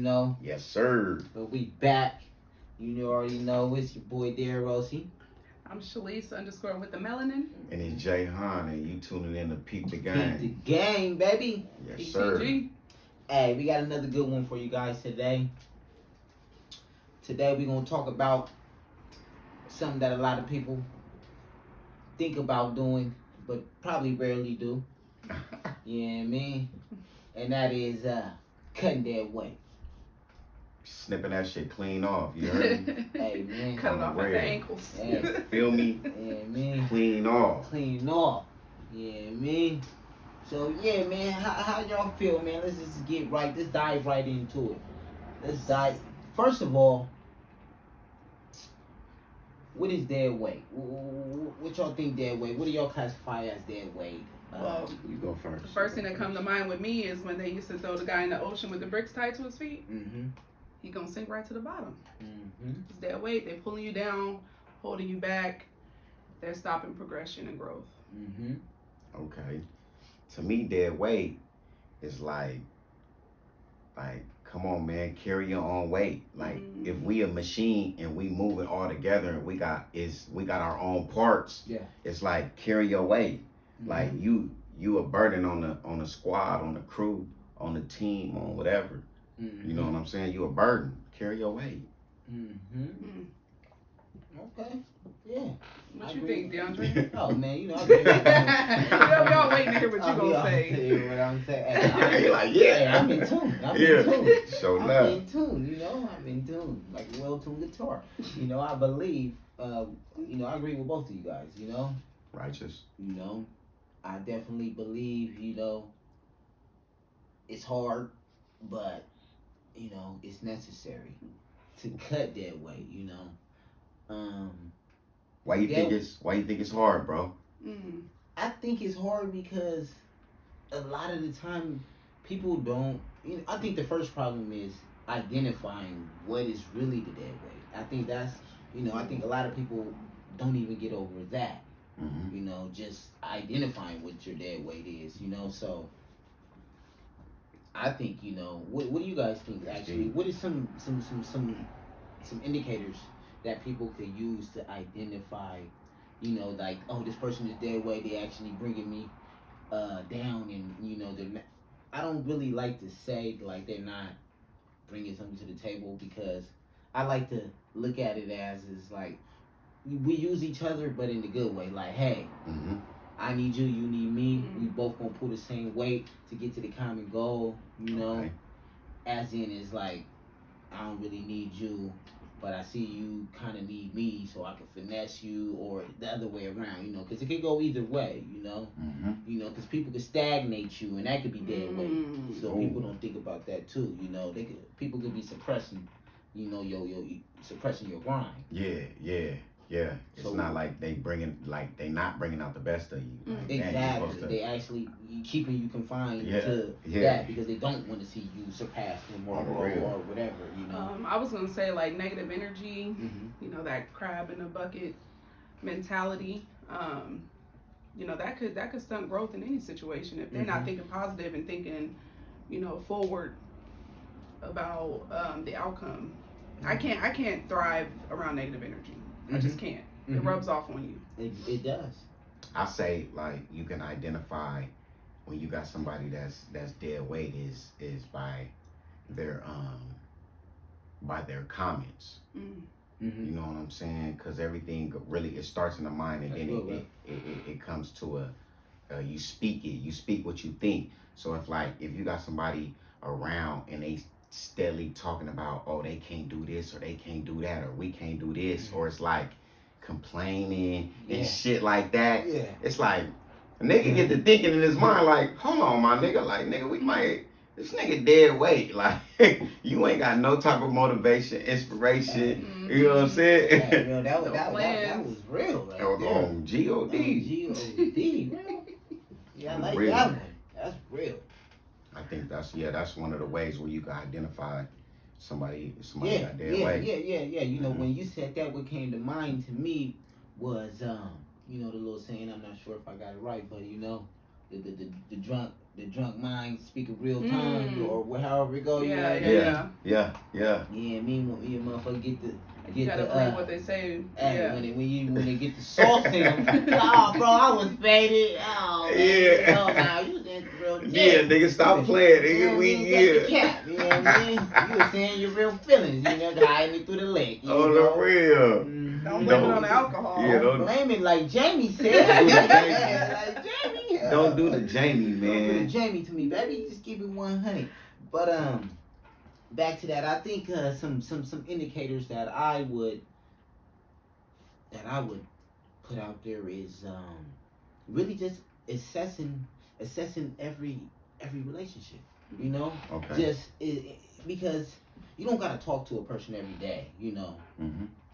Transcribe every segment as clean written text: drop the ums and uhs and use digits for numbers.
know. Yes, sir. But we back. You already know it's your boy Derek Rossi. I'm Shalise _ with the melanin. And it's Jay Han, and you tuning in to Peep the Game. Peep the Game, baby. Yes, sir. PeepTheGame. Hey, we got another good one for you guys today. Today we're gonna talk about something that a lot of people think about doing, but probably rarely do. You know what I mean? And that is cutting their weight. Snipping that shit clean off, you heard me? Hey man, Cut it On off the at the rail. ankles. Yeah. Feel me? yeah man, Clean off. clean off. Yeah man. So yeah man, how y'all feel, man? Let's just get right. Let's dive right into it. Let's dive. First of all, what is dead weight? What y'all think dead weight? What do y'all classify as dead weight? Well, You go first. the first thing that comes to mind with me is when they used to throw the guy in the ocean with the bricks tied to his feet. Mm-hmm. He gonna sink right to the bottom. Mm-hmm. It's that weight. They're pulling you down, holding you back. They're stopping progression and growth. Mm-hmm. Okay. To me, dead weight is like, come on, man, carry your own weight. Like, if we a machine and we moving all together and we got our own parts, Yeah. it's like carry your weight. Mm-hmm. Like you a burden on the squad, on the crew, on the team, on whatever. Mm-hmm. You know what I'm saying? You a burden. Carry your weight. Mm-hmm. Mm. Okay. Yeah. What I you agree. think, DeAndre? Oh man, you know. we all waiting to hear what you gonna say. Hear what I'm saying. Hey, You're like, hey, yeah. I'm in tune. I'm Yeah. in tune. So I'm now. in tune. You know, I'm in tune. Like a well-tuned guitar. You know, I believe. I agree with both of you guys. You know. Righteous. You know, I definitely believe. You know. It's hard, but you know, it's necessary to cut that weight. You know. Why you Yeah. think it's hard, bro? Mm. I think it's hard because a lot of the time people don't. I think the first problem is identifying what is really the dead weight. I think that's. I think a lot of people don't even get over that. Mm-hmm. Just identifying what your dead weight is. So I think what do you guys think actually? What is some indicators that people could use to identify, like, oh, this person is dead weight. They actually bringing me down, and they're not. I don't really like to say like they're not bringing something to the table, because I like to look at it as is like we use each other, but in the good way. Like, hey, Mm-hmm. I need you, you need me. We both gonna pull the same weight to get to the common goal. Okay. As in, it's like I don't really need you, but I see you kind of need me, so I can finesse you, or the other way around. Because it could go either way. Mm-hmm. Because people could stagnate you, and that could be dead weight. So Ooh. people don't think about that too. People could be suppressing, your suppressing your grind. Yeah. It's So- not like they not bringing out the best of you. Like, man, you're Exactly. supposed to- They actually keeping you confined Yeah, to yeah. that, because they don't want to see you surpass them or On the grow real. or whatever. I was gonna say like negative energy. Mm-hmm. That crab in the bucket mentality. That could stunt growth in any situation if they're not thinking positive and thinking, forward about the outcome. I can't thrive around negative energy. I just can't. It rubs off on you. It does. I say, like, you can identify when you got somebody that's dead weight is by their comments. Mm-hmm. You know what I'm saying? Because everything really, it starts in the mind, and That's then real, it comes to you speak what you think. So if you got somebody around and they steadily talking about, oh, they can't do this, or they can't do that, or we can't do this, or it's like complaining and shit like that. Yeah. It's like a nigga get to thinking in his mind, like, hold on, my nigga, like, nigga, we might, this nigga dead weight, like, you ain't got no type of motivation, inspiration. You know what I'm saying? Yeah, real. That was real. Right That was there. on G.O.D. G.O.D. real. Yeah, I like Real. that one. That's real. I think that's one of the ways where you can identify somebody got dead weight. Yeah. When you said that, what came to mind to me was the little saying. I'm not sure if I got it right, but the the drunk mind speak of real tongue or however it go. Yeah. Yeah. Yeah, me motherfucker get the. You gotta believe what they say. Hey, when they get the sauce in them, oh, bro, I was faded. Oh, man. Yeah. Oh, nah, you was in real shit. Yeah, nigga, stop playing, nigga. You know what I mean? You were saying your real feelings. You know, hiding me through the leg. Oh, the real. Don't blame it on the alcohol. Yeah, don't blame it like Jamie said. Like Jamie. Don't do the Jamie, man. Don't do the Jamie to me, baby. Just keep it 100. But back to that, I think some indicators that I would put out there is really just assessing every relationship. You know, Okay. just because you don't gotta talk to a person every day. You know,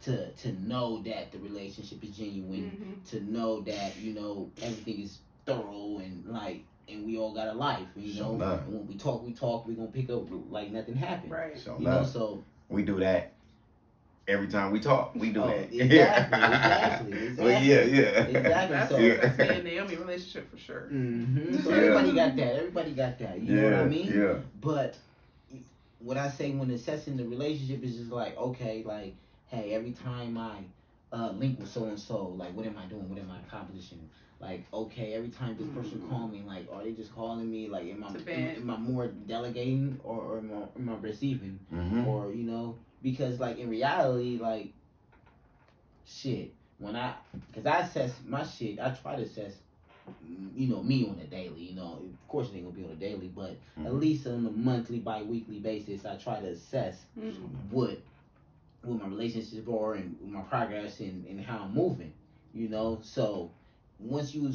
to know that the relationship is genuine, to know that everything is thorough and we all got a life. You know, and when we talk, we're gonna pick up like nothing happened. Right. So we do that. Every time we talk, we do that. Exactly. Well, yeah. Exactly. That's me and Naomi relationship for sure. So everybody got that. You know what I mean? Yeah. But what I say when assessing the relationship is just like, okay, like, hey, every time I link with so and so, like, what am I doing? What am I accomplishing? Like, okay, every time this person call me, like, are they just calling me? Like, am I more delegating or am I receiving? Or because like in reality, like, shit, because I assess my shit, I try to assess, me on a daily. Of course it ain't gonna be on a daily, but at least on a monthly, bi-weekly basis, I try to assess what my relationships are and my progress and how I'm moving. So once you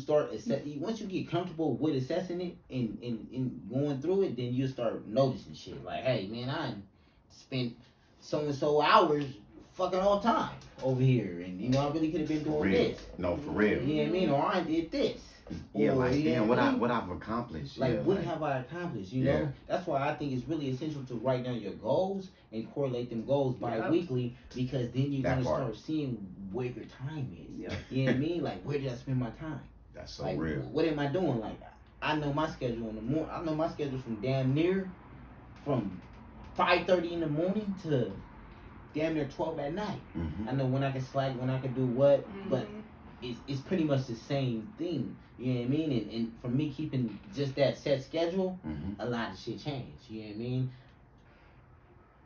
get comfortable with assessing it and going through it, then you start noticing shit like, hey man, I spent so and so hours fucking all time over here, and I really could have been doing this. No, for real. You know what I mean? Or I did this. Yeah, or, like damn, what I've accomplished. Like what have I accomplished? That's why I think it's really essential to write down your goals and correlate them goals bi-weekly, because then you're gonna start seeing where your time is. You know what I mean? Like, where did I spend my time? That's so like, real. What am I doing? Like, I know my schedule in the morning. I know my schedule from damn near from 5:30 in the morning to damn near 12 at night. I know when I can slack, when I can do what, but it's pretty much the same thing. You know what I mean? And for me keeping just that set schedule, a lot of shit changed. You know what I mean?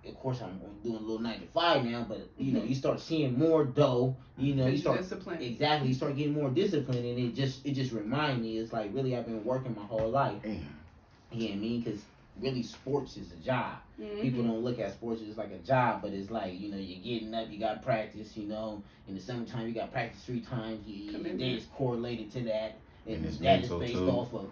Of course, I'm doing a little 9 to 5 now, but you start seeing more dough. You start discipline. Exactly. You start getting more discipline, and it just reminds me. It's like really I've been working my whole life. You know what I mean? Because really, sports is a job. People don't look at sports as like a job, but it's like you're getting up, you got practice. In the summertime, you got practice 3 times. Your day is correlated to that. And that is based off of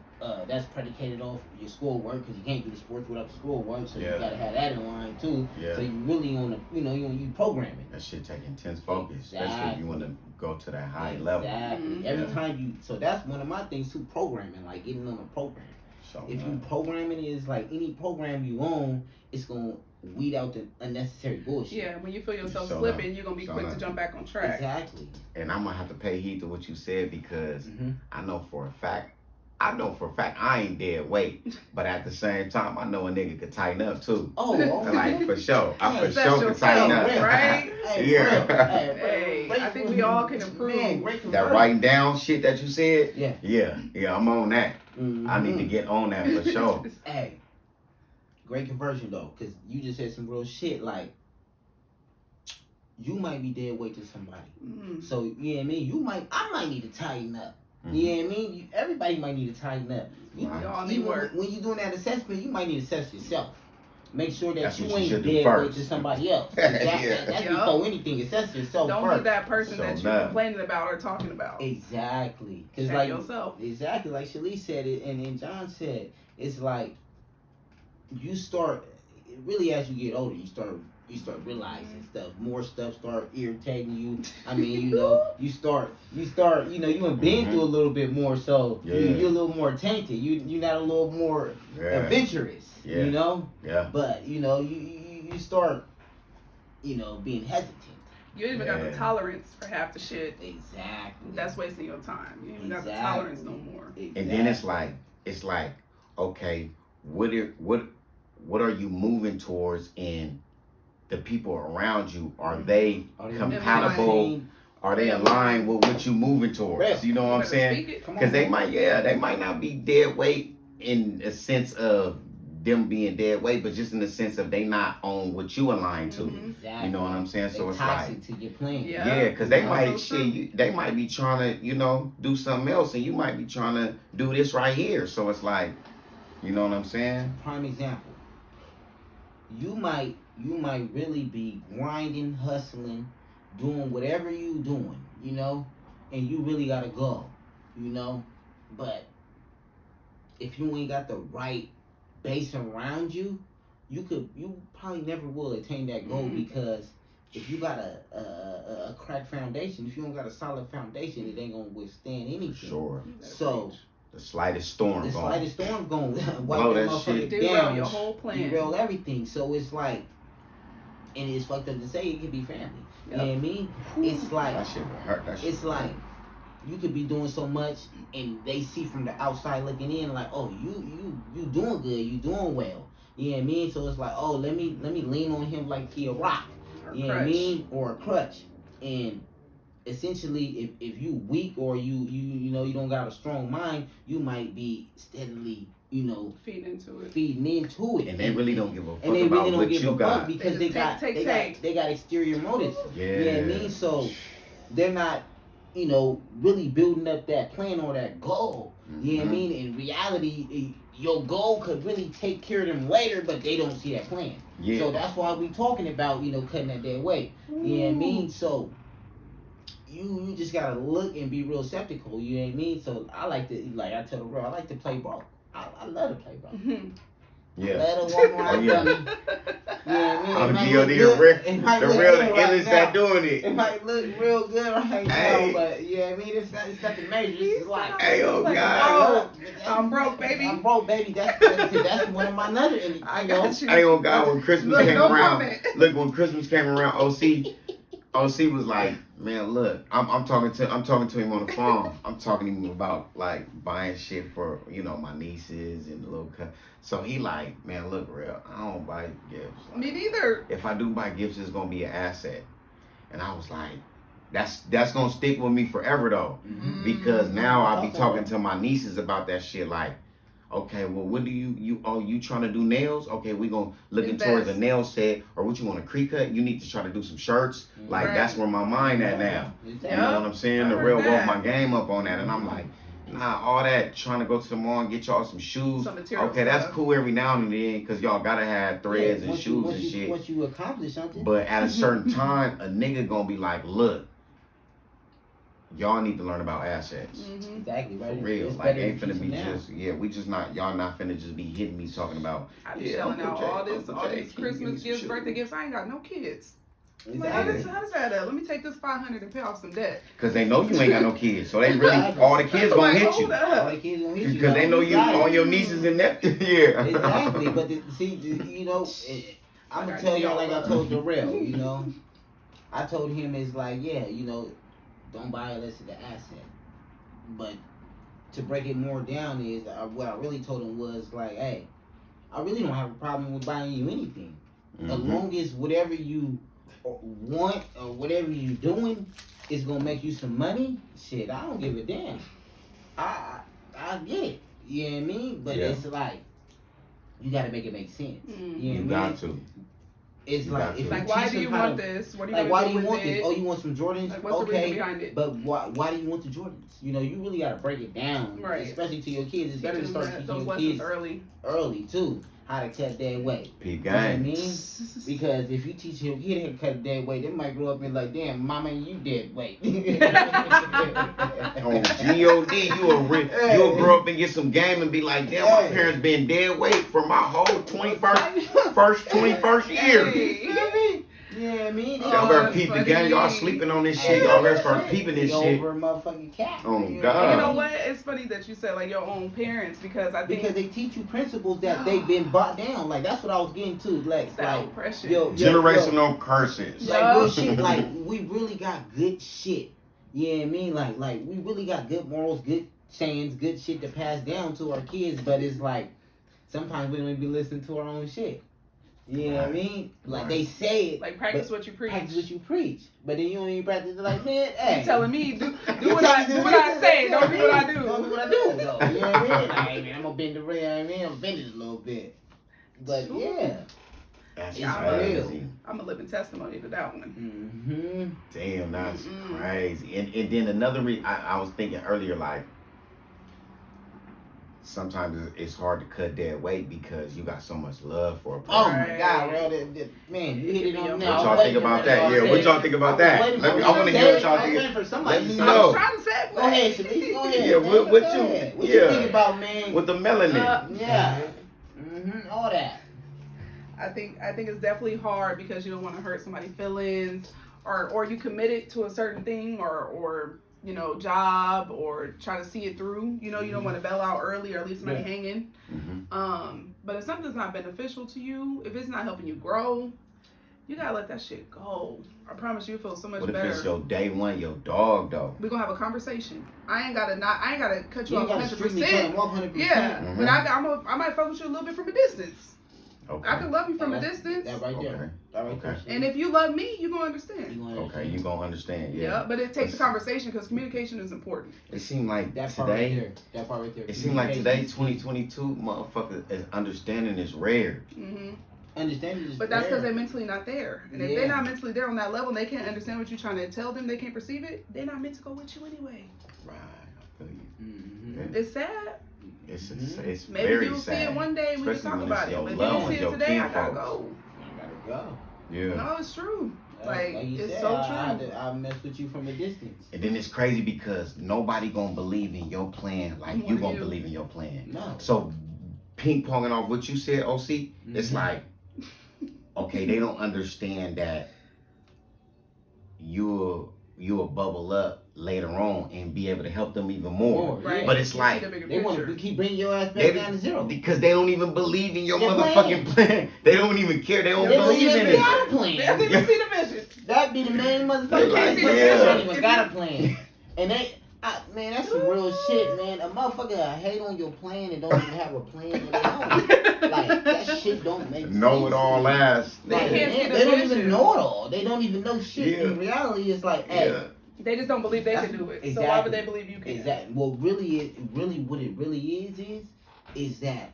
that's predicated off your schoolwork, because you can't do the sports without the schoolwork, so you gotta have that in line too. So you really on the you programming. That shit take intense focus, especially if you want to go to that high level. Exactly. Every time so that's one of my things too, programming, like getting on a program. So if you programming is like any program you own, it's gonna weed out the unnecessary bullshit. Yeah, when you feel yourself slipping, you're gonna be quick to jump back on track. Exactly. And I'm gonna have to pay heed to what you said, because I know for a fact I ain't dead weight, but at the same time I know a nigga could tighten up too. Oh, like for sure. I for sure could tighten up. Right? Hey, I think we all can improve. That writing down shit that you said. Yeah, I'm on that. I need to get on that for sure. Hey, great conversion though, because you just said some real shit. Like, you might be dead weight to somebody. So you know what I mean? I might need to tighten up. You know what I mean? Everybody might need to tighten up. You all need work. When you're doing that assessment, you might need to assess yourself. Make sure that you ain't dead weight to somebody else. That's before anything. Assess yourself Don't first. be that person that you're complaining about or talking about. Exactly. Because like yourself. Exactly. Like Shalice said it, and John said, it's like you start really as you get older, you start realizing stuff. More stuff start irritating you. I mean, you start, you have been through a little bit more, so you're a little more tainted. You're not a little more adventurous. Yeah. But you start, being hesitant. You ain't even got the tolerance for half the shit. Exactly. That's wasting your time. You ain't got the tolerance no more. And then it's like, okay, what are you moving towards, and the people around you, are they compatible? Are they aligned with what you moving towards? You know what I'm saying? Because they might not be dead weight in a sense of them being dead weight, but just in the sense of they not on what you align to. Exactly. You know what I'm saying? So they it's toxic like to your plan. Yeah, because they might they might be trying to do something else, and you might be trying to do this right here. So it's like, you know what I'm saying? Prime example. You might really be grinding, hustling, doing whatever you doing, and you really gotta go, but if you ain't got the right base around you, you probably never will attain that goal, because if you got a cracked foundation, if you don't got a solid foundation, it ain't gonna withstand anything. Sure. So the slightest storm gonna wipe blow that that shit down, derail your whole plan, derail everything. So it's like, and it's fucked up to say, it could be family. You know what I mean? It's like that shit hurt. That shit it's like you could be doing so much, and they see from the outside looking in, like, oh, you doing good, you doing well. You know what I mean? So it's like, oh, let me lean on him like he a rock. You know what I mean? Or a crutch. And essentially, if you weak, or you don't got a strong mind, you might be steadily, feeding into it. And they really don't give a fuck and they about really don't what give you a got. fuck, because they got exterior motives. Yeah. You know what I mean? So they're not, really building up that plan or that goal. You know what I mean? In reality, your goal could really take care of them later, but they don't see that plan. Yeah. So that's why we talking about, cutting that dead weight. You know what I mean? So you just gotta look and be real skeptical. You know what I mean? So I like to, like I tell the girl, I like to play ball. I love to play ball. Yeah. Let her walk around. Yeah. You know what I mean? I'm the real illest at doing it. It might look real good right now, but you know what I mean? It's nothing major. It's like, hey, oh God, I'm broke, baby. I'm broke, baby. That's one of my other. I got you. Hey, oh God, when Christmas came around, comment. when Christmas came around, OC was like, man, look, I'm talking to him on the phone. I'm talking to him about like buying shit for my nieces and the little cut. So he like, man, look, real, I don't buy gifts. Like, me neither. If I do buy gifts, it's gonna be an asset. And I was like, that's gonna stick with me forever though, because now I'll be talking to my nieces about that shit. Like, okay, well, what do you trying to do nails? Okay, we gonna looking towards a nail set, or what you want a crease cut? You need to try to do some shirts. Like that's where my mind at now. You know what I'm saying? The real woke my game up on that, and I'm like, nah, all that trying to go to the mall and get y'all some shoes. Okay, that's cool every now and then, because y'all gotta have threads and shoes and shit. Once you accomplish something. But at a certain time, a nigga gonna be like, look, y'all need to learn about assets. Exactly, right? For real. Like, ain't finna be we just not, y'all not finna just be hitting me talking about, I be shelling out all these Christmas gifts, birthday gifts. I ain't got no kids. Exactly. How does that up? Let me take this $500 and pay off some debt. Because they know you ain't got no kids. So they really, all the kids gonna hit you. All the kids gonna hit you. Because they know you, all your nieces and nephews. Yeah. Exactly. But I'm going to tell y'all like I told Darrell, I told him it's like, don't buy it unless it's an asset. But to break it more down is, what I really told him was like, hey, I really don't have a problem with buying you anything. As long as whatever you want or whatever you doing is gonna make you some money, shit, I don't give a damn. I get it. You know what I mean? But it's like, you gotta make it make sense. You got to. It's like why do you want this? What are you why do you want this? Oh, you want some Jordans? Like, what's the reason behind it? But why do you want the Jordans? You really gotta break it down, right? Especially to your kids. It's better to start teaching your kids early too. How to cut that weight. PeepTheGame. You know what I mean? Because if you teach your kid how to cut that weight, they might grow up and like, damn, mama, you dead weight. On G-O-D, you'll grow up and get some game and be like, damn, my parents been dead weight for my whole 21st year. Yeah, I mean, y'all better peep the game. Y'all sleeping on this shit. Y'all better start peeping this shit. Over a motherfucking cat. Oh God. You know what? It's funny that you said like your own parents, because I think they teach you principles that they've been bought down. Like that's what I was getting to. Like generational curses. Like real shit. Like we really got good shit. You know what I mean? Like we really got good morals, good sayings, good shit to pass down to our kids. But it's like sometimes we don't even be listening to our own shit. You know what I mean? Like Right. they say it. Like practice what you preach. Practice what you preach. But then you don't even practice it like, man, hey. You telling me do what I say, don't do what I do. Don't do what I do, though. You know what I mean? Like, hey, man, I'm gonna bend the rail, you know what I mean? I'm bend it a little bit. But True. yeah. That's Yeah, crazy. I'm a living testimony to that one. Mm-hmm. Damn, that's crazy. And then another I was thinking earlier, like, sometimes it's hard to cut that weight because you got so much love for a person. Oh my God, bro. Man, you hit it on What now. y'all think about that? Yeah, what y'all think about that? I want to hear what y'all think. For somebody Let me to say. know. I was trying to say, Go ahead, Shanice. Go ahead. Yeah, man. what Go you- ahead. What yeah. you think about, man? With the melanin. Yeah. All that. I think it's definitely hard because you don't want to hurt somebody's feelings, or you committed to a certain thing, or you know, job, or try to see it through. You know, you don't want to bail out early or leave somebody hanging. But if something's not beneficial to you, if it's not helping you grow, you gotta let that shit go. I promise you, feel so much What if better. it's your day one, your dog though? We're gonna have a conversation. I ain't gotta cut you off gotta 100%. strictly cut 100%. Yeah, but I might focus you a little bit from a distance. Okay. I can love you from a distance. That right there. Okay. That right there. And if you love me, you're gonna understand. Okay, you gonna understand, yeah. Yeah, but it takes a conversation because communication is important. It seemed like That part right today, there. That part right there. it seemed like today, 2022, motherfucker, understanding is rare. Understanding is But that's because rare. they're mentally not there. And if Yeah. they're not mentally there on that level, and they can't understand what you're trying to tell them, they can't perceive it, they're not meant to go with you anyway. Right, I feel you. Mhm. Yeah. It's sad. It's Maybe very you'll sad. see it one day when you Especially talk when about it's it. your But if you loved don't ones, see it your today, I gotta kinfolks. go. I gotta go. Yeah. No, it's true. Like, you it's said, so I mess with you from a distance. And then it's crazy because nobody gonna believe in your plan like you More gonna you. believe in your plan. No. So ping ponging off what you said, OC, it's Mhm. like, okay, they don't understand that you'll bubble up later on and be able to help them even more. Right. But it's You like see the bigger They want to picture. keep bringing your ass back They- down to zero. because they don't even believe in your Their motherfucking plan. They don't even care. They don't They don't believe even in got it. a They plan. don't even see the vision. That be the main They motherfucker. like, They yeah. don't even got a plan. And man, that's some real shit, man. A motherfucker hate on your plan and don't even have a plan of their own. Like, that shit don't make sense. Know it all last. They Like, can't see the they don't vision. even know it all. They don't even know shit. Yeah. In reality, it's like, hey, Yeah. They just don't believe they can do it. So why would they believe you can? Exactly. Well, what it really is that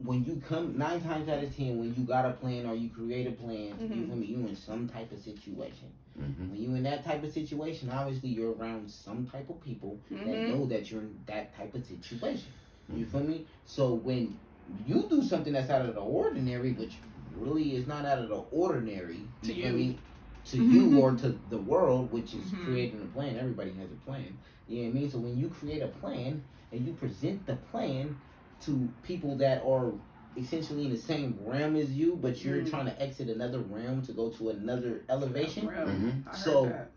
when you come 9 times out of 10, when you got a plan or you create a plan, you feel me? You in some type of situation. Mhm. When you in that type of situation, obviously you're around some type of people that know that you're in that type of situation. You feel me? So when you do something that's out of the ordinary, which really is not out of the ordinary, To feel you. me? To you or to the world, which is creating a plan. Everybody has a plan. You know what I mean? So when you create a plan and you present the plan to people that are essentially in the same realm as you, but you're trying to exit another realm to go to another elevation, I heard So- that.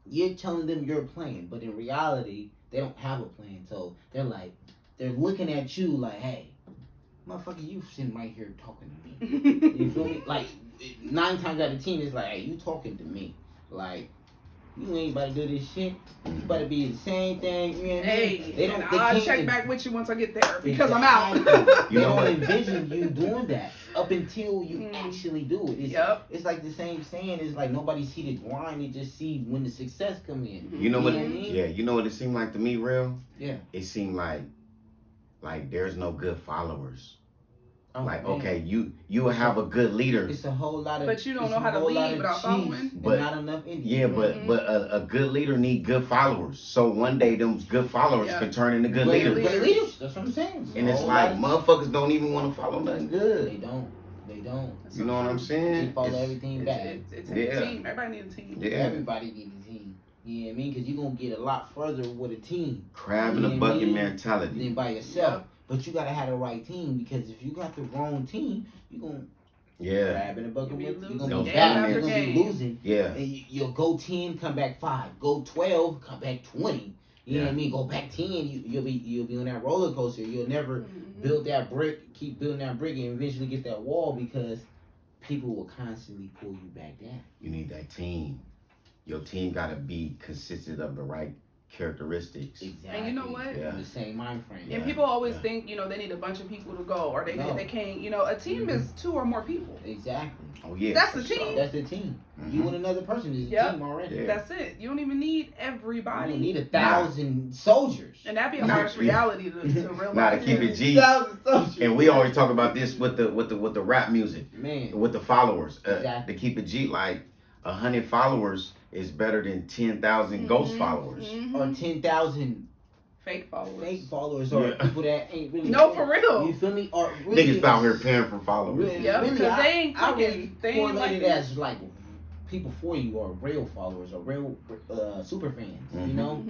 you're telling them your plan, but in reality, they don't have a plan. So they're looking at you like, hey, motherfucker, you sitting right here talking to me. You feel me? Like 9 times out of 10, it's like, hey, you talking to me. Like, you ain't about to do this shit. You about to be the same thing. You know what I mean? Hey, and I'll check back with you once I get there because I'm Exactly. out. They don't envision you doing that up until you Mm. actually do it. It's like the same saying. It's like nobody see the grind. They just see when the success come in. You know what? You know what I mean? Yeah, you know what it seemed like to me, real. Yeah. It seemed like there's no good followers. Oh, Like, man. okay, you will have a good leader. It's a whole lot of. But you don't it's know a how to whole lead lot of without cheese following. and But- not enough Indian. Yeah, but a good leader need good followers. So one day them good followers Yeah. can turn into good Great leaders. leaders. That's what I'm saying. And it's A whole like lot of- motherfuckers don't even want to follow nothing They good. don't. They don't. You know what I'm They saying? follow It's- everything back. It's Yeah. a team. Everybody needs a team. Yeah. Everybody needs a team. You know what I mean? Because you're going to get a lot further with a team Crab in You a know what I bucket mean? mentality. than by yourself. But you got to have the right team, because if you got the wrong team, you're going to Yeah, grab in a bucket You be with You're losing going to be game bad. after You're going to be game. losing. yeah. And you'll go 10, come back 5. Go 12, come back 20. You know Yeah. what I mean? Go back 10, you'll be on that roller coaster. You'll never build that brick, keep building that brick, and eventually get that wall, because people will constantly pull you back down. You need that team. Your team gotta be consisted of the right characteristics. Exactly. And you know what? Yeah. The same mind frame. And people always think, they need a bunch of people to go, or they can't. A team is 2 or more people. Exactly. Oh yeah. That's the team. That's the team. You and another person is a team already. Yeah. That's it. You don't even need everybody. You need 1,000 soldiers. And that'd be a harsh reality to realize. Now to keep it G. 1,000 soldiers. And we always talk about this with the rap music, Man. with the followers. Exactly. To keep it G, like 100 followers is better than 10,000 ghost followers. Or 10,000 fake followers, or people that ain't really. No, for real. You feel me? Or really, Niggas out here paying for followers. Really, Yep, really, because they ain't I clicking. really They ain't correlate like it as like people for you are real followers or real super fans. You know,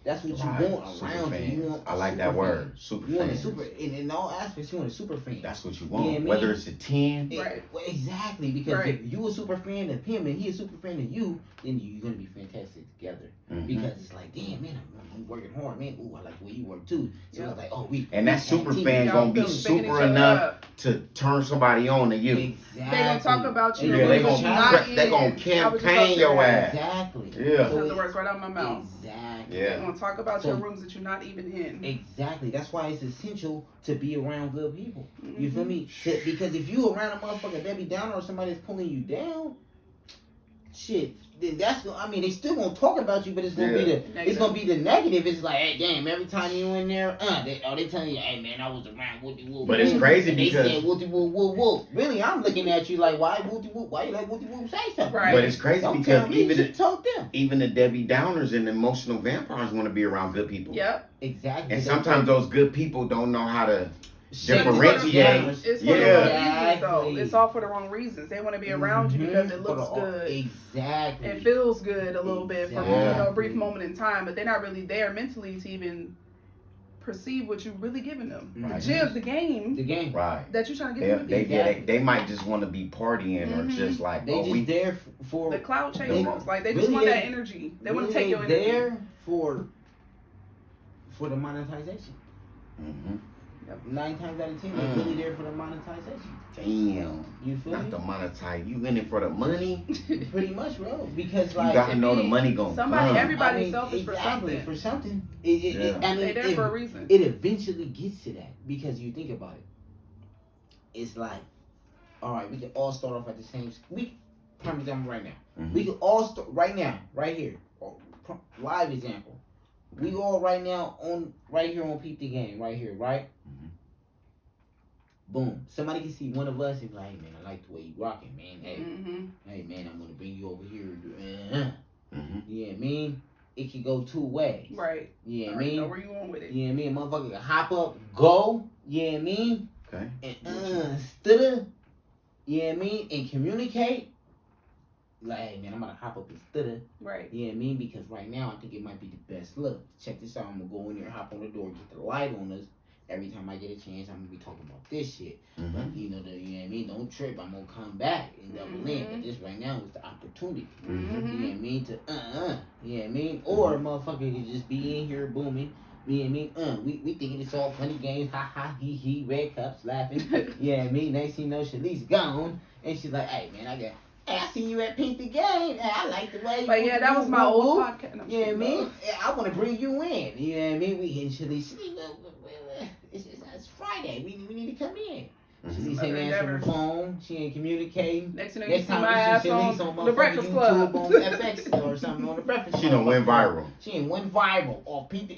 that's what you want Super around fans. you. You want I like that word, super You want a fans. super in all aspects. You want a super fan. That's what you want. Yeah, Whether man. it's a 10. Right. Exactly, because Right. if you a super fan of him and he a super fan of you, then you're gonna be fantastic together. Mhm. Because it's like, damn man, I'm working hard, man. Ooh, I like the way you work too. So it's like, oh, we And that we super team. fan Y'all gonna be picking each super other enough up. to turn somebody on to you. Exactly. They gonna talk about you. Yeah, they but gonna you're not they in. gonna I was just campaign about to your say ass. Exactly. Yeah. Took the words right out of my mouth. Exactly. Yeah. They're gonna talk about So- your rooms that you're not even in. Exactly. That's why it's essential to be around good people. You feel Mhm. me? Because if you around a motherfucker Debbie Downer or somebody that's pulling you down, shit, then that's gonna. I mean, they still gonna talk about you, but it's gonna be the it's gonna be the negative. It's like, hey, damn, every time you in there, they telling you, hey man, I was around whoopty whoop. But it's crazy and they because said whoopty whoop whoop whoop. Really, I'm looking at you like, why whoopty whoop? Why you let whoopty whoop say something? Right. But it's crazy Don't because tell me, even you told them. even the Debbie Downers and emotional vampires want to be around good people. Yep. Exactly. And sometimes those good people don't know how to Shit, differentiate. It's for the Yeah. wrong reasons, though. Exactly. It's all for the wrong reasons. They want to be around you because it looks good. Exactly. It feels good a little bit for Exactly. a brief moment in time, but they're not really there mentally to even perceive what you're really giving them. Right. The game The game. Right. that you're trying to get them to be. They might just want to be partying or Mhm. just like, They just there for The cloud They- chasers, like they just really want that they- energy. They really want to take your energy. there for the monetization. hmm 9 times out of 10, Mm. they're really there for the monetization. damn, You feel not me? to monetize. You in it for the money. Pretty much, bro. Because You like got to know the money gonna somebody- come. everybody's selfish for exactly, something. For something. Yeah. I mean, They're there for a reason. it eventually gets to that because you think about it. It's like, all right, we can all start off at the same. Prime example right now. Mhm. We can all start right now, right here. Live example. We all right now right here on Peep the Game, right here, right? Mhm. Boom. Somebody can see one of us and be like, hey man, I like the way you rocking, man. Hey, Mm-hmm. hey man, I'm gonna bring you over here. Mhm. Yeah, I mean, it can go 2 ways. Right. Yeah, I Already know mean, where you going with it. yeah, I mean, motherfucker can hop up, go. Yeah, I mean, Okay. and stutter. Yeah, I mean, and communicate. Like, hey man, I'm gonna hop up and stutter. Right. Yeah, I mean, because right now I think it might be the best look. Check this out. I'm gonna go in there, hop on the door, get the light on us. Every time I get a chance, I'm gonna be talking about this shit. Mhm. You know, you know what I mean? Don't trip. I'm gonna come back and double in. But this right now is the opportunity. Mhm. You know what I mean? To you know what I mean? Or motherfucker could just be in here booming. You know what I mean? We thinking it's all funny games. Ha ha he he. Red cups laughing. You know what I mean? Next thing you know, Shalice gone, and she's like, hey man, hey, I see you at Pink the Game. Hey, I like the way you. But yeah, that was my old podcast. No, You know what I mean? I want to bring you in. You know what I mean? We hitting Shalice. It's Friday. We need to come in. Shalice ain't answering the phone. She ain't communicating. Next thing you Next see time my we ass see Shalice on on the Breakfast YouTube Club. on FX or something on the Breakfast She Club. done went viral. She ain't went viral off Pete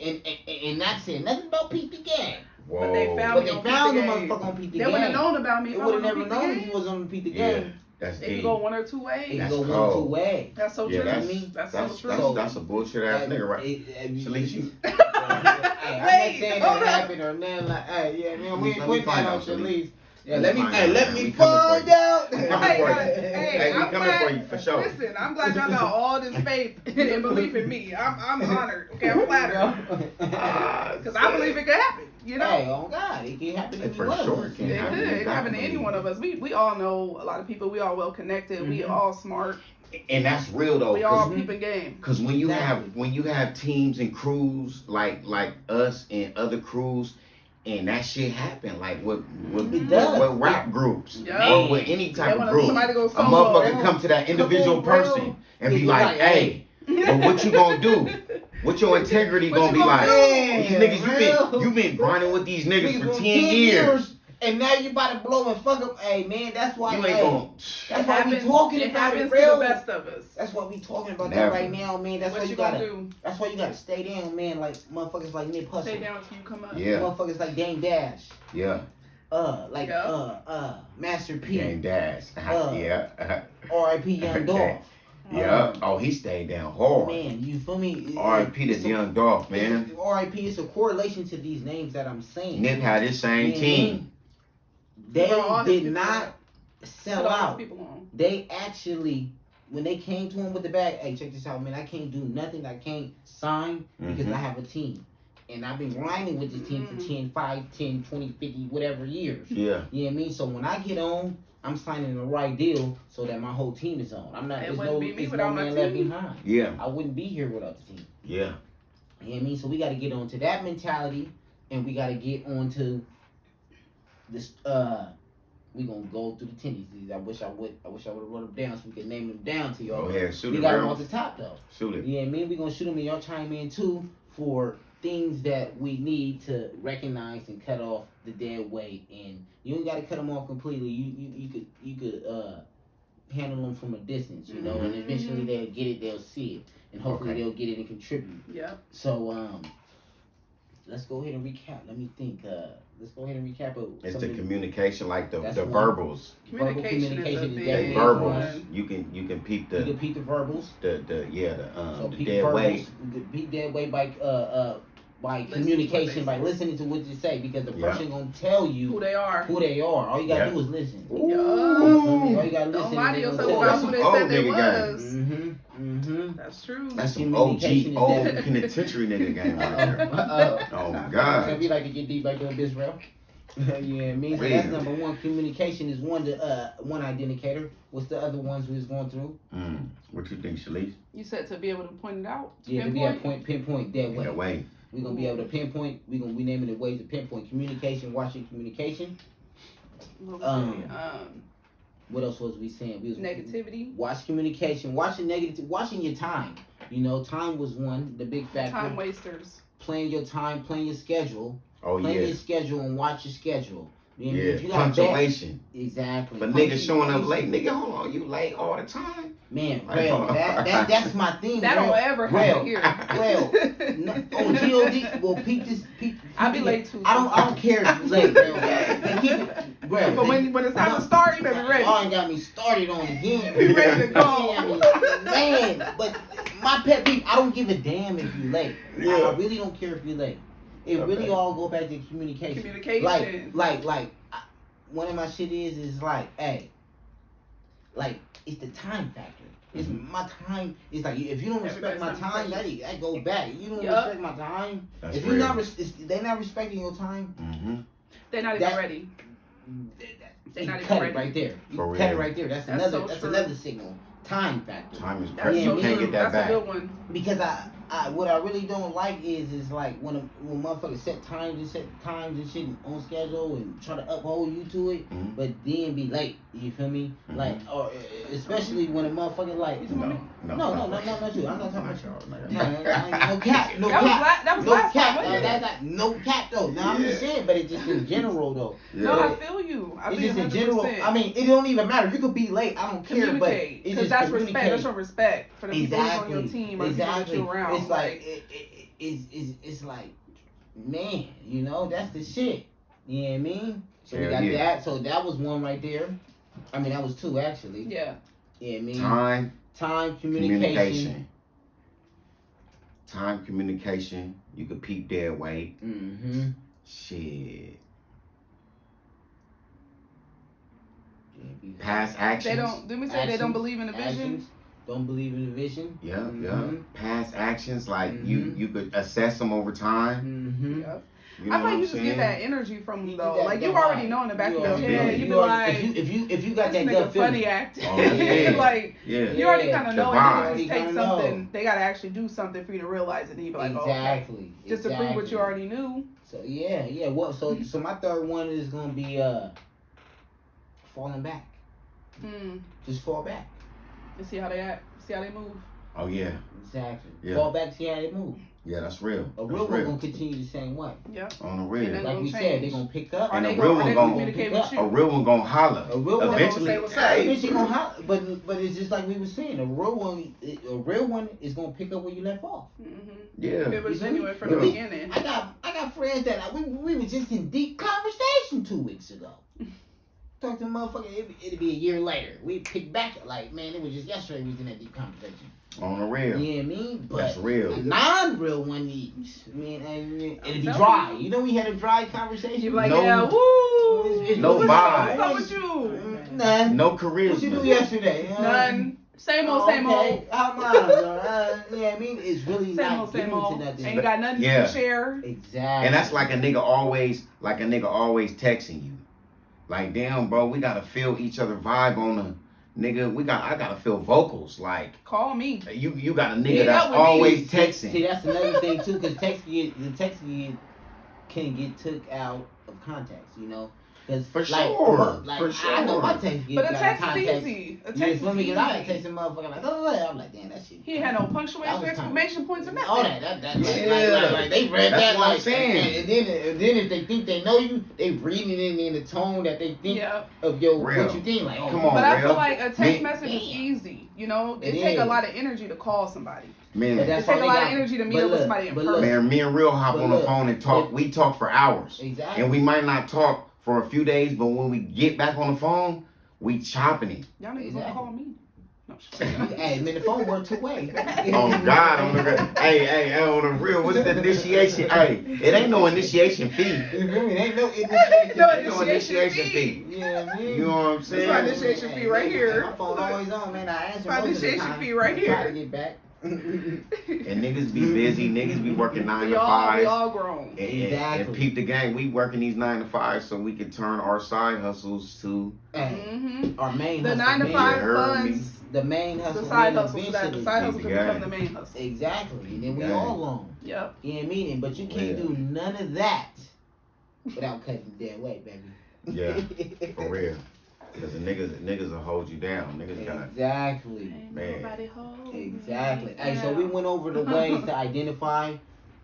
and not saying nothing about Pete the Game. Whoa. But they found But me they on found the Peep the Game. motherfucker on Pete the They Game. wouldn't have known about me They if I would have was on never Peep the known if Game. he was on Pete the Yeah, Game. that's It could deep. go one or two It ways. can That's go one cold. or two ways. That's so Yeah, true. that's That's so true. that's a bullshit ass nigga, right? Shalice, you. Hey, I'm not Wait, saying hold that up. happened or nothing like, hey, yeah, man, we ain't Let me putting find that on out, Shalice. Shalice. Yeah, Let me let me We coming find for you. out. We coming for you. Hey, we I'm coming glad- for you for sure. Listen, I'm glad y'all got all this faith and belief in me. I'm honored. Okay, I'm flattered. Because I believe it could happen. You know? Hey, oh God, it can happen to For any one of sure us. it can It happen. could. It could happen to Definitely. any one of us. We all know a lot of people. We all well connected. We all smart. And that's real though. We all 'cause- peeping game. Cause when you Exactly. have teams and crews like us and other crews, and that shit happen like with It does. with rap groups Yeah. or with any They type of want group, somebody to go a solo. motherfucker come to that individual Come on, bro. person and Yeah, be you're like, like, hey, well, what you gonna do? What your integrity What gonna you be gonna like? do? These niggas, you been grinding with these niggas for 10 years. And now you about to blow and fuck up. Hey man, that's why. You ain't gonna. That's why we talking it about happens it, real. to the best of us. That's why we talking about Never. that right now, man. That's What why you you gonna gotta do? That's why you gotta stay down, man. Like motherfuckers like Nip Hussle. Stay down until you come up. Yeah. Motherfuckers like Dame Dash. Yeah. Master P. Game Dash. Yeah. R.I.P. Young Dolph. Yeah. Oh, he stayed down hard. Man, you feel me? R.I.P. to Young Dolph, man. R.I.P. It's a correlation to these names that I'm saying. Nip had his same team. They Bro, did not sell Put all out. these people on. They actually, when they came to him with the bag, hey, check this out, man. I can't do nothing. I can't sign because I have a team. And I've been grinding with this team for 10, 5, 10, 20, 50, whatever years. Yeah. You know what I mean? So when I get on, I'm signing the right deal so that my whole team is on. I'm not, It there's wouldn't no, be me there's without no my man left team. behind. Yeah. I wouldn't be here without the team. Yeah. You know what I mean? So we got to get on to that mentality and we got to get on to this, we gonna go through the tendencies. I wish I would have wrote them down so we could name them down to y'all. Go ahead, shoot We it, got them bro. off the top though. Shoot it. You know what I mean? We gonna shoot them and y'all chime in too for things that we need to recognize and cut off the dead weight. And you ain't gotta cut them off completely. You could handle them from a distance, you know, and eventually they'll get it, they'll see it, and hopefully they'll get it and contribute. Yep. So let's go ahead and recap. Let me think. Let's go ahead and recap it. It's the communication, like the That's the one. verbals. Communication is a Communication is big They Yeah, verbals. one. You can peep You the can peep the verbals. the So the peep dead verbals. weight. You can peep dead weight by Listen to communication, what by they say. listening to what you say, because the Yeah. person gonna tell you Who they are. who they are. All you gotta Yeah. do is listen. Yup. All you gotta listen. Don't lie to yourself Oh, about that's who some they old said they nigga game. was. That's true. That's some Communication OG is old definitely- penitentiary nigga game right there. Oh If God. you like to get deep like that, bitch, bro. You know what I mean? So that's number one. Communication is one identicator. What's the other ones we was going through? What you think, Shalice? You said to be able to point it out. Yeah, to be able to pinpoint dead weight. That way. We're gonna be able to pinpoint. We're gonna be naming the ways to pinpoint communication, watching communication. What was it? What else was we saying? We was Negativity. Watch communication, watching negative, watching your time. You know, time was one, the big factor. Time wasters. Playing your time, playing your schedule. Oh Plan your yeah. schedule and watch your schedule. You know, Yeah. if you got bad, Punctuation. exactly. For niggas showing up late, nigga, hold on, you late all the time. Man, well, that's my thing. That don't ever happen here. No, on GOD, well, I be late too. I don't care if you late, bro. They keep it, bro. But when it's time to start, you better be ready. Y'all ain't got me started on again. Be ready to go. Man, but my pet peeve, I don't give a damn if you late. Yeah. I really don't care if you're late. It really all go back to communication. Communication. Like, one of my shit is like, hey, like, it's the time factor. It's my time. It's like, if you don't respect my time, that go back. You don't respect my time. That's if real. you're not, they not respecting your time. They're not even ready. They're not even cut ready. it right there. You For cut it real. right there. That's That's another. so That's true. another signal. Time factor. Time is That's precious. so You can't true. get that That's back. a good one. Because I what I really don't like is like when motherfuckers set times and shit on schedule and try to uphold you to it, but then be late. You feel me? Like, or especially when a motherfucker like No, no, not you. I'm not talking about you. No cap, no That cap, was no last cap. time, wasn't it? No cap though. Now I'm just saying, but it's just in general though. No, I feel you. I It's feel just in general. 100%. I mean, it don't even matter. You could be late. I don't care, but Communicate, it's because just that's respect. communicate. That's your respect for the people who's on your team or the people that Exactly. you're around. It's like it's like, man, you know, that's the shit. You know what I mean? So we got that. So that was one right there. I mean, that was two actually. Yeah. Yeah, you know what I mean? Time, communication. Time, communication. You could peep dead weight. Shit. Past actions. They don't. Didn't we say they don't believe in the vision? Actions, don't believe in the vision. Yeah. Past actions, like you could assess them over time. Yep. You know I what think I'm you just saying? get that energy from them though. That- Like that you already vibe. know in the back of You your already head. know. You be You already- like, if you got this that nigga gut feeling. funny acting. Oh, yeah. Like Yeah. you already kind of The know vibe. it. It just takes You kinda something. They gotta actually do something for you to realize it. And you be like, oh, okay. Exactly. Just to prove what you already knew. So yeah. Well, so my third one is gonna be falling back. Just fall back. And see how they act. See how they move. Oh yeah. Exactly. Yeah. Fall back, see how they move. Yeah, that's real. A real one gonna continue the same way. Yep. On the real. And Like we said, they gonna pick up. And Are a they real gonna one gonna communicate with you? A real one gonna holler. A real one Eventually, gonna say what's up. hey, Eventually gonna holler. But it's just like we were saying. A real one is gonna pick up where you left off. yeah. It was You genuine see? from the We- beginning. I got friends that we were just in deep conversation 2 weeks ago. Talk to a motherfucker. It'd be a year later. We pick back like, man, it was just yesterday we was in that deep conversation. On the real. You know what I mean? But That's real. a non-real one needs. I mean, it'd be telling dry. you. You know, we had a dry conversation. You be like, No- yeah, woo. No What's vibe. up with you? None. No What you do charisma. yesterday? None. Same old, same Okay. old. How mine? Yeah, I mean, it's really Same not old, same getting old. to nothing. Ain't got nothing Yeah. to share. Exactly. And that's like a nigga always texting you. Like, damn, bro, we gotta feel each other vibe on a nigga. I gotta feel vocals. Like, Call me. you got a nigga Yeah, that's that would be- always See, texting. that's another thing too, because texting can get took out of context. You know. Cause For like, sure, like, for I know my sure. text get But a out of text is context. easy. A You text feel is me? 'Cause I easy. text a motherfucker like, oh, I'm like, damn, that shit. He ain't had no That punctuation, was time. exclamation points, or nothing. All that Yeah. like they read That's that what I'm like, saying. and then if they think they know you, they reading it in the tone that they think Yeah. of your Real. what you think. Like, oh, Come on, But I real. feel like a text Me- message is Damn. easy. You know, it It take a is. lot of energy to call somebody. Man, But It that's take all a they lot of got. energy to meet But up with look, somebody in but person. look. man, me and Real hop But on the look, phone and talk. but- We talk for hours. Exactly. And we might not talk for a few days, but when we get back on the phone, we chopping it. Y'all niggas Exactly. gonna call me. No, Hey, man, the phone works 2 ways. Oh God, on the real. Hey, on the real, what's the initiation? Hey, it ain't no initiation fee. You feel me? Ain't no No initiation. Ain't no initiation fee. Yeah, man. You know what I'm This saying? my initiation fee right here. My phone always on, man. I answer My most of the initiation time. fee right I try here. to get back. And niggas be busy. Niggas be working 9 We to all 5. grown. And Exactly. peep the game. We working these 9 to 5 so we can turn our side hustles to Mm-hmm. Our main The hustle. 9 to man. 5 heard me. funds, The main hustle. the side man, hustle, so that the eventually. side hustle Keep can the become game. the main hustle. Exactly. And then we Gang. all alone. Yep. You know what I mean? But you can't Yeah. do none of that without cutting the dead weight, baby. Yeah, for real. Because the niggas will hold you down. Niggas got Exactly. Ain't Man. nobody hold Exactly. me Hey, so we down. went over the ways to identify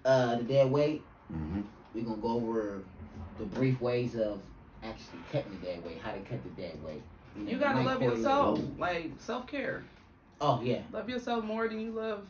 the dead weight. hmm We're gonna go over the brief ways of actually cutting the dead weight, how to cut the dead weight. know, You gotta Mike love Corey- yourself. Like self-care. Oh yeah. Love yourself more than you love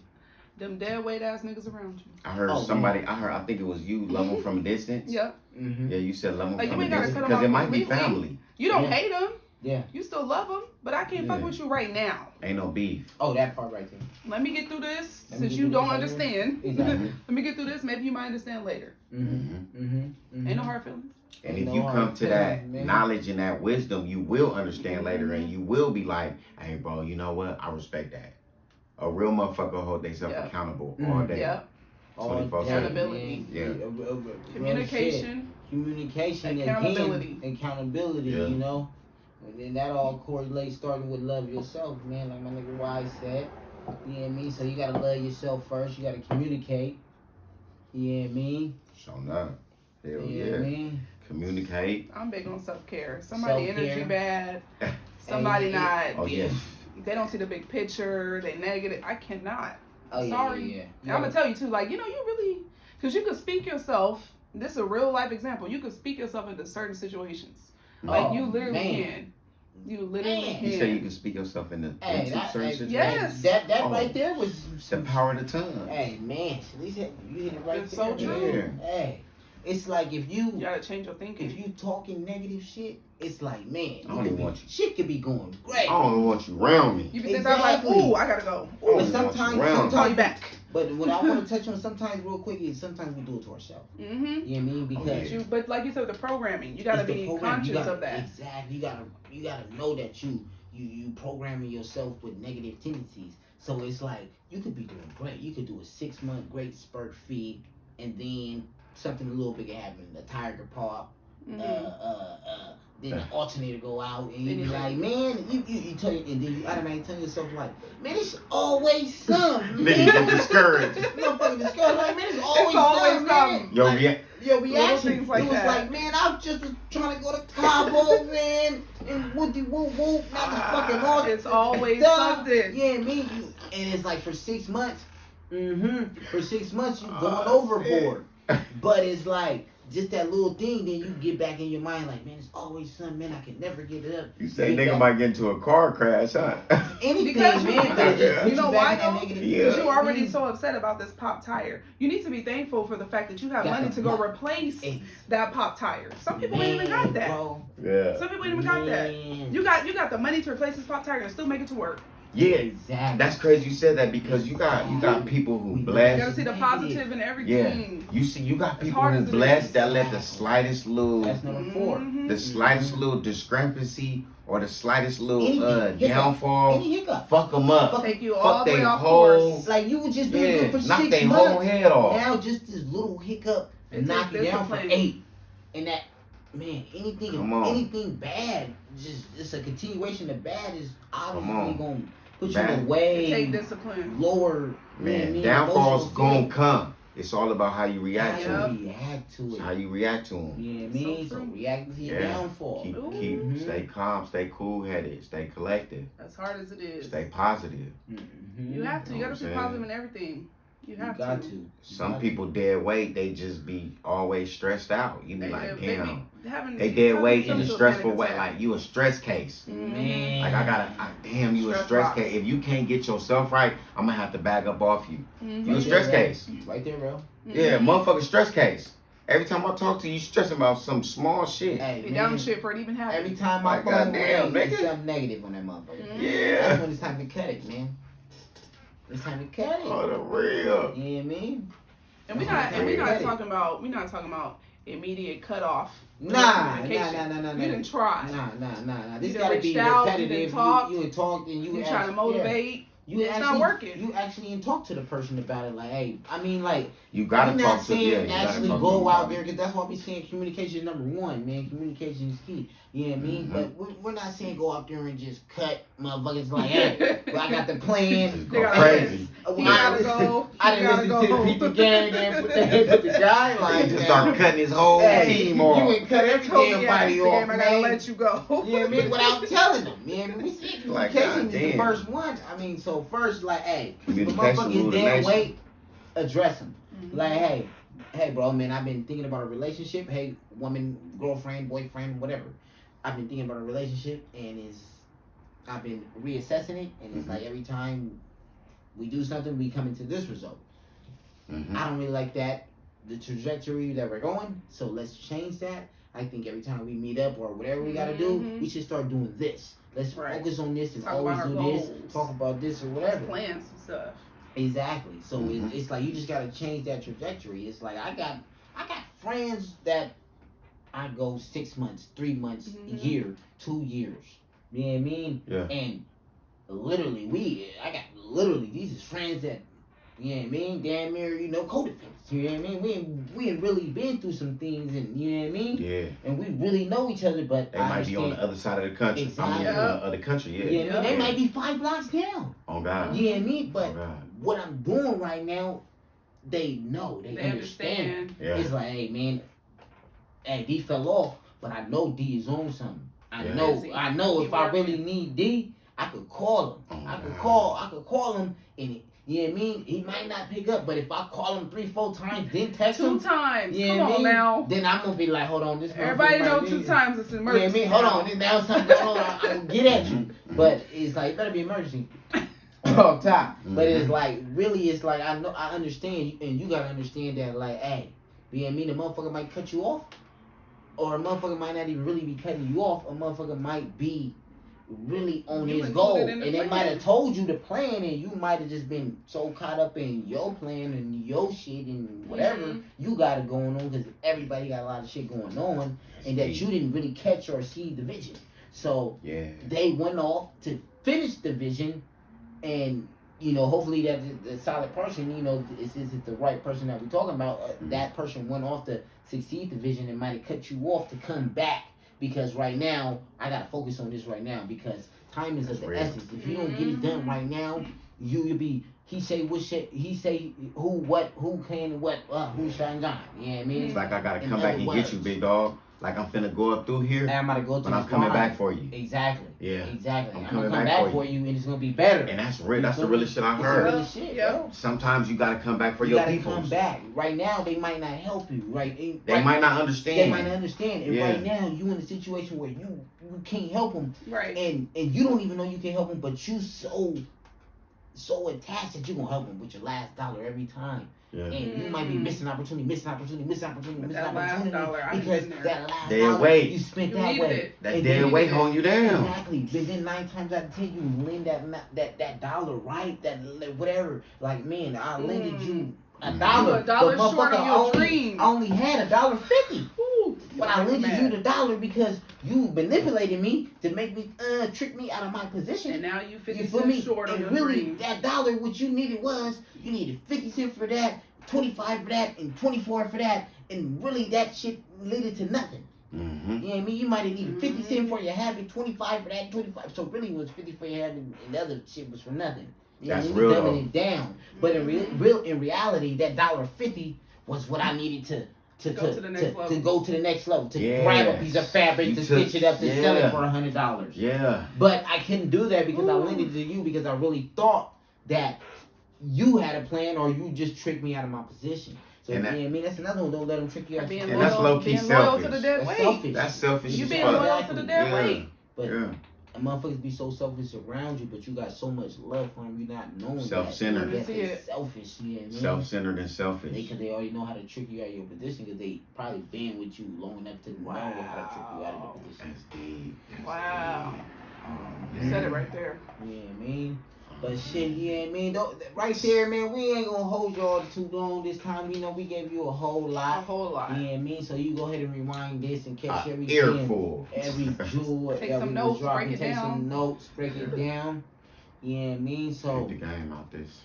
them dead weight ass niggas around you. I heard Oh, somebody. I think it was you. Love them from a distance. Yep. Mm-hmm. Yeah, you said love them Like, from you a ain't gotta distance cut 'em because it off might be completely. family. You don't Yeah. hate them. Yeah. You still love them, but I can't fuck Yeah. with you right now. Ain't no beef. Oh, that part right there. Let me get through this Let me since get you through don't this later. understand. Exactly. Let me get through this. Maybe you might understand later. Mm-hmm. Mm-hmm. Ain't no hard feelings. And Ain't if no you hard come to that feelings, man. knowledge and that wisdom, you will understand later, Mm-hmm. and you will be like, "Hey, bro, you know what? I respect that." A real motherfucker hold themselves Yeah. accountable Mm. all day. Yeah. 24/7. Accountability. Yeah. Communication. Communication. Accountability. Again, accountability. Yeah. You know, and then that all correlates starting with love yourself, man. Like my nigga Wise said. You know what I mean? So you gotta love yourself first. You gotta communicate. You know what I mean? So no. Hell You know yeah. what I mean? Communicate. I'm big on self-care. Somebody Self-care. energy bad. Somebody Hey, not. Oh yeah. They don't see the big picture. They negative. I cannot. Oh yeah, Sorry. yeah. And I'm gonna tell you too. Like, you know, you really, because you could speak yourself. This is a real life example. You could speak yourself into certain situations. Like Oh, you literally man. can. You literally Man. You say you can. can speak yourself into Hey, that, certain hey, situations. Yes. that Oh. right there was The power of the tongue. Hey man, you hit it right It's there. so man. true. Hey, it's like if you You gotta change your thinking. if you talking negative shit, it's like man, I don't even want you. shit could be going great. I don't even want you around me. You be sitting there like, Exactly. ooh, I gotta go. Oh, But you sometimes, want you around. Call you sometimes, back. but what I want to touch on sometimes real quick is sometimes we do it to ourselves. Mm-hmm. You know what I mean? Because yeah. But like you said, with the programming, you gotta it's the be program. conscious You gotta- of that. Exactly. You gotta know that you programming yourself with negative tendencies. So it's like you could be doing great. You could do a 6-month great spurt feed, and then something a little bigger happen. The tire could pop. Mm-hmm. Then the alternator go out, and you Then be you- like, man, you tell you, and then you automatically tell yourself like, man, it's always something. Niggas man. get discouraged. Motherfucking discouraged, like, man, it's always, It's always something, man. something. Yo, Like, yeah. Your reaction, things like it was that. like, man, I just was trying to go to Cabo, man. and woody whoop whoop, motherfucking all. It's always Duh. something. Yeah, me. And it's like for 6 months. For 6 months you going Oh, overboard. But it's like just that little thing, then you get back in your mind like, man, it's always something, man. I can never get it up. You say nigga might get into a car crash, huh? Anything, Because man. But it just puts you know you why back in that though? negative. Yeah. Because you're already so upset about this pop tire. You need to be thankful for the fact that you have Got money the to go mo- replace Hey, that pop tire. Some people ain't even got that. bro. Yeah. Some people ain't even got that. Man. You got the money to replace this pop tire and still make it to work. Yeah. Exactly. That's crazy you said that because you got people who You bless. gotta see the positive in Yeah. everything. You got As people hard who as it bless is. that let the slightest little That's number 4. Mhm. the slightest little discrepancy or the slightest little Anything. Hiccup. downfall Any hiccup. fuck them up. Take you all Fuck the way they off whole course. Like you were just doing good for knock 6 they months. whole head off. Now just this little hiccup It knock you takes down for discipline. 8. And that, man, Come on. anything bad, just it's a continuation of bad is obviously on. gonna put Bad. you away. Take discipline. Lower. Man, downfalls emotional gonna come. It's all about how you react to Yep. them. react to it. How you react to them. You know what I mean? So So true. react to your Yeah. downfall. Keep, Ooh. stay calm, stay cool headed, stay collective, As hard as it is. stay positive. You have to. You You know gotta what be I'm positive in everything. You You have got to. to. Some people dead weight, they just be always stressed out. You be They- like, they damn. be having- They dead weight in some a sort of stressful panic way. attack. Like you a stress case. Man. Like damn, you a Stress stress box. case. If you can't get yourself right, I'm gonna have to back up off you. Mhm. You a stress case. Right there, bro. Yeah, Mhm. motherfucking stress case. Every time I talk to you, you stressing about some small shit. Hey, Be man. down shit for it even happening. Every time my Like, phone goddamn, rings, it's nigga. something negative on that motherfucker. Mhm. Yeah. That's when it's time to cut it, man. It's time to cut it. Oh, the real. You know what I mean? And we're not talking about immediate cutoff. Nah. You didn't try. Nah. This You gotta done be reached out, you repetitive. done talked. You had talked and You trying to motivate. You It's actually, not working. You actually and talk to the person about it. Like, hey, I mean, like, You gotta I'm talk not to saying you gotta actually talk to go them out about there it. because that's why we saying communication is number 1, man. Communication is key. You know what I mean? Mhm. But we're not saying go out there and just cut motherfuckers like, hey, well, I got the plan. Just They go gotta crazy. He gotta go. I He didn't gotta listen to go. the PeepTheGame and put the guidelines Like, just down. start cutting his whole Hey, team you off. ain't cut every Told me damn at body the off, game, I gotta man. let you go. You know what I mean? Without telling them. You know what I mean? We see Like, communication is the goddamn. first one. I mean, so first, like, hey, the Communication motherfucker rule is the dead nation. weight, address them. Mhm. Like, hey, bro, man, I've been thinking about a relationship. Hey, woman, girlfriend, boyfriend, whatever. I've been thinking about a relationship, and I've been reassessing it, and it's Mhm. like every time we do something, we come into this result. Mhm. I don't really like that, the trajectory that we're going, so let's change that. I think every time we meet up or whatever we gotta do, Mhm. we should start doing this. Let's Right. focus on this and Talk always about do our this. goals. Talk about this or whatever. Plans and stuff. Exactly. So Mhm. it's like you just gotta change that trajectory. It's like I got friends that I go 6 months, 3 months, a Mhm. year, 2 years. You know what I mean? Yeah. And literally, I got literally these is friends that, you know what I mean? Damn near, codependents. You know what I mean? We ain't really been through some things, and you know what I mean? Yeah. And we really know each other, but They I might be on the understand. other side of the country. Exactly. Of the country, yeah. You know what I mean? They Yeah. might be 5 blocks down. Oh God. You know what I mean? But Oh God. what I'm doing right now, they know, they understand. Yeah. It's like, hey man, hey D fell off, but I know D is on something. I Yeah. know He if I working. really need D, I could call him. Oh, I could God. call him, and you know what I mean. He might not pick up, but if I call him 3-4 times, then text 2 him, times. you know Come what I on mean? now. Then I'm gonna be like, hold on, this. Everybody motherfucker know might 2 be- times it's an You know what I emergency. mean? Hold on, then now something going on. I'm gonna get at you, Mhm. but it's like it better be emergency. Off top, but it's Mhm. like really, it's like I know, I understand, and you gotta understand that, like, hey, being me, the motherfucker might cut you off, or a motherfucker might not even really be cutting you off. A motherfucker might be really on You his included goal, in the and they plan. might have told you the plan, and you might have just been so caught up in your plan and your shit and whatever Mhm. you got it going on, because everybody got a lot of shit going on, and that you didn't really catch or see the vision. So Yeah. they went off to finish the vision, and hopefully that the solid person, is it the right person that we're talking about? That person went off to succeed the vision and might have cut you off to come back, because right now I gotta focus on this right now, because time is of That's the real. essence. If you don't get it done right now, you'll be he say who what who can what who shine John. You know what I mean? It's like I gotta In come back other and get you, words. big dog. like I'm finna go up through here, And I'm about to go but to I'm this coming line. back for you. Exactly. Yeah. Exactly. I'm I'm coming gonna come back for you, and it's gonna be better. And that's real. That's the realest shit I It's heard. the realest shit, bro. Sometimes you gotta come back for You your gotta people. come back. Right now, they might not help you. Right? They might not understand. They might not understand. And Yeah. right now, you in a situation where you can't help them. Right. And you don't even know you can help them, but you so attached that you gonna help them with your last dollar every time. Yeah. And you might be missing opportunity because that last Dead dollar weight. you spent You that needed way. it. That And dead then- weight holding you down. Exactly. But then 9 times out of 10 you lend that dollar, right? That whatever. Like, man, I lended you a dollar. You a dollar but short of motherfucker your dream. I only had $1.50. Ooh, But I lended you the dollar because you manipulated me to make me trick me out of my position. And now you 50 You feel cents me? short of And your really, dream. that dollar, what you needed was, you needed 50 cents for that, 25 for that, and 24 for that, and really that shit led to nothing. Mm-hmm. You know what I mean? You might have needed 50 cents for your habit, 25 for that, 25. So really it was 50 for your habit, and the other shit was for nothing. You know That's what I mean? real, Dumbing though. it down. But in reality, that $1.50 was what I needed to Go to the next level. to go to the next level, to Yes. grab a piece of fabric, You to took- stitch it up, to sell it yeah. for $100. Yeah. But I couldn't do that because I Ooh. lent it to you because I really thought that you had a plan or you just tricked me out of my position. So And you know that- what I mean, that's another one. Don't let them trick you out. Being And loyal, that's low-key being loyal to selfish. the dead That's weight. selfish. That's selfish You as being fuck. loyal to the dead Yeah. weight. But Yeah. motherfuckers be so selfish around you, but you got so much love for them, you not knowing Self-centered. that See they're it. selfish. You know what I mean? Self-centered and selfish. Because they already know how to trick you out of your position because they probably been with you long enough to know how to trick you out of your position. That's deep. That's Wow. deep. You said it right there. You know what I mean? But shit, you know what I mean? Right there, man, we ain't gonna hold y'all too long this time. You know, we gave you a whole A lot. whole lot. You know what I mean? So you go ahead and rewind this and catch every gem, earful. every jewel Take that some we notes, was dropping. break it Take down. some notes, break it down. You know what I mean? So, Get the game out this.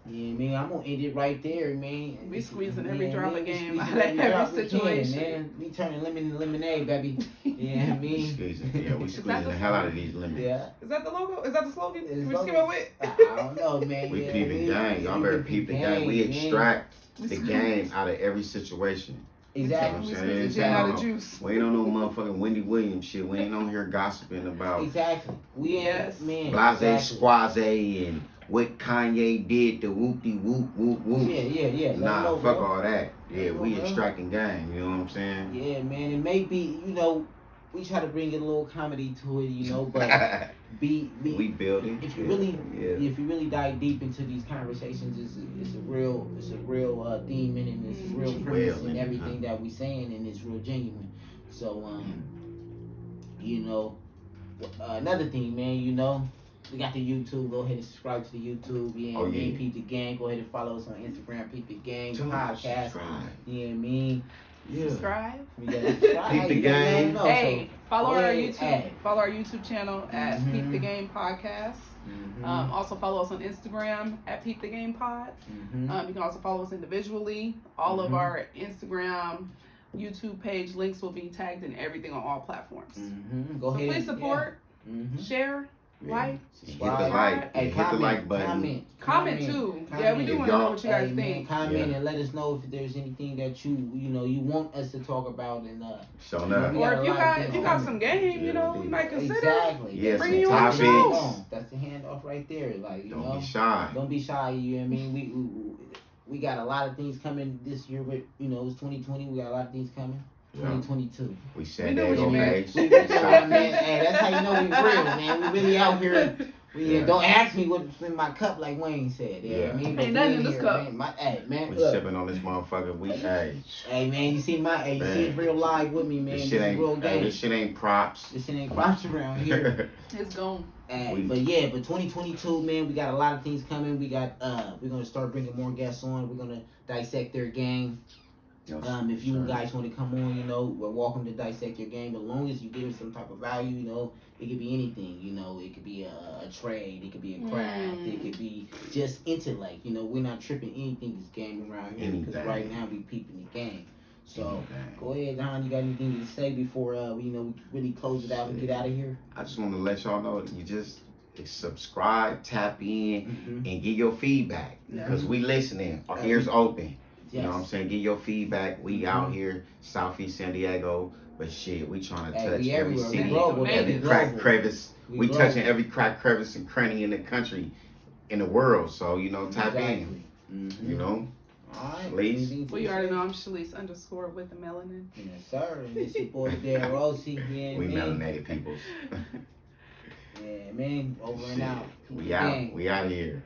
you know what I mean? I'm gonna end it right there, man. We squeezing You every know what I drop mean? of We game squeezing out of drop every we can, situation. man. We turning lemon to lemonade, baby. You know what I We mean? squeezing, yeah, we Is that squeezing the the hell out of these lemons. Yeah. Is that the logo? Is that the slogan? It's We just came logo. up with? I don't know, man. We You know peep what I the mean? game. Y'all better peep the game. We man. extract the game out of every situation. Exactly. We You know what I'm squeeze the saying? gin out of So, juice. We ain't on no motherfucking Wendy Williams shit. We ain't on here gossiping about Exactly. We Yes. man. Blase exactly. Squaze and what Kanye did, the whoop-de-whoop. Yeah. Let Nah, know, fuck bro. all that. Yeah, Let we know, bro. extracting game, you know what I'm saying? Yeah, man. It may be, you know, we try to bring a little comedy to it, you know, but we be building. if you Yeah, really yeah. if you really dive deep into these conversations, it's a real theme in it, and it's a real premise Well, in and, everything that we saying, and it's real genuine. So you know, another thing, man, you know, we got the YouTube. Go ahead and subscribe to the YouTube. Yeah, Oh, yeah. Peep the Game. Go ahead and follow us on Instagram, Peep the Game Tell 'em to Podcast. subscribe. You know what I mean? Yeah. Subscribe. We gotta subscribe. Peep the You gotta let Game. them know, Hey, follow go our ahead, YouTube. hey. Follow our YouTube channel at Mhm. Peep the Game Podcast. So, Also follow us on Instagram at Peep the Game Pod. mhm. You can also follow us individually. All of Mhm. our Instagram, YouTube page links will be tagged in everything on all platforms. Go So ahead. please support, Yeah. Mhm. share, Yeah. like, Hit the like. Hey, Hit the like button. comment too. Yeah, we do If want to know y'all- what you guys Hey, man, think. comment Yeah. and let us know if there's anything that you want us to talk about and So We now, got Or a if you lot of got things if you got coming. some game, you know, we might consider. exactly. Yeah, Bring some you on the show. topics. That's the handoff right there. Like, you Don't know, be shy. don't be shy. You know what I mean? We got a lot of things coming this year. With it's 2020. We got a lot of things coming. Yeah. 2022. We We said knew that what you on meant. page. We man, hey, that's how you know we real, man. We really out here. Yeah. Don't ask me what's in my cup, like Wayne said. Yeah, Yeah. I mean, Ain't but nothing we in this here, cup. Man. Man, We look. sipping on this motherfucker. Hey, man, you see Man. it's real live with me, man. This This shit is ain't. real Hey, game. this shit ain't props. This shit ain't props around here. It's gone. But 2022, man, we got a lot of things coming. We got we're gonna start bringing more guests on. We're gonna dissect their game. If you guys want to come on, we're welcome to dissect your game. As long as you give it some type of value, it could be anything. It could be a trade, it could be a craft, it could be just intellect. We're not tripping anything this game around here because Anything. right now we peeping the game. So Anything. go ahead, Don. You got anything to say before we really close it out and get out of here? I just want to let y'all know that you just subscribe, tap in, Mm-hmm. and give your feedback Yeah. because we listening. Our ears open. You know what I'm saying? Give your feedback. We Mhm. out here, Southeast San Diego, but shit, we trying to Hey, touch we every everywhere. We city, global, every niggas. crack global. crevice. We global. touching every crack crevice and cranny in the country, in the world. So you know, tap in. Exactly. Mhm. You know, Alright. Please. anything Well, to you already say? know I'm Shalice _ with the melanin. Yes, sir. And it's your boy Dan Rossi. Yeah, we man. melanated peoples. Yeah, man. Over and Shit. out. We Gang. out. We out of here.